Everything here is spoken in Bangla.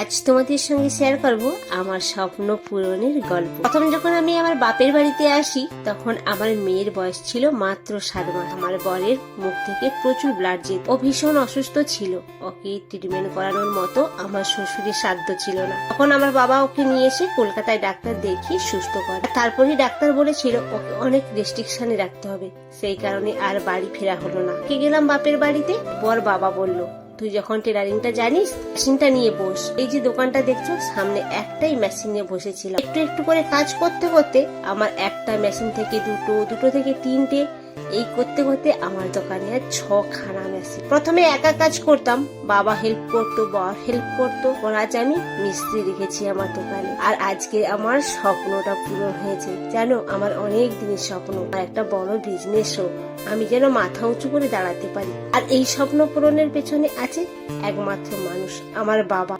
আজ তোমাদের সঙ্গে শেয়ার করব আমার স্বপ্ন পূরণের গল্প। প্রথম যখন আমি আমার বাপের বাড়িতে আসি তখন আমার মেয়ের বয়স ছিল মাত্র 7 মাস। আমার বরের মুখ থেকে প্রচুর ব্লাড যেত। ও ভীষণ অসুস্থ ছিল। ওকে ট্রিটমেন্ট করানোর মতো আমার শ্বশুরের সাধ্য ছিল না। তখন আমার বাবা ওকে নিয়ে এসে কলকাতায় ডাক্তার দেখিয়ে সুস্থ করে। তারপরই ডাক্তার বলেছিল ওকে অনেক রেস্ট্রিকশনে রাখতে হবে। সেই কারণে আর বাড়ি ফেরা হলো না। গেলাম বাপের বাড়িতে। বর বাবা বলল, তুই যখন টেলারিংটা জানিস মেশিনটা নিয়ে বস। এই যে দোকানটা দেখছো সামনে একটাই মেশিন নিয়ে বসেছিলাম। একটু একটু করে কাজ করতে করতে আমার একটা মেশিন থেকে দুটো থেকে 3টে, এই করতে করতে আমার দোকানে আর 6খানা মেশিন। প্রথমে একা কাজ করতাম, বাবা হেল্প করতো, বর হেল্প করতো। আজ আমি মিস্ত্রি রেখেছি আমার দোকানে। আর আজকে আমার স্বপ্নটা পূরণ হয়েছে। জানো, আমার অনেক দিনের স্বপ্ন একটা বড় বিজনেস হোক, আমি যেন মাথা উঁচু করে দাঁড়াতে পারি। আর এই স্বপ্ন পূরণের পেছনে আছে একমাত্র মানুষ, আমার বাবা।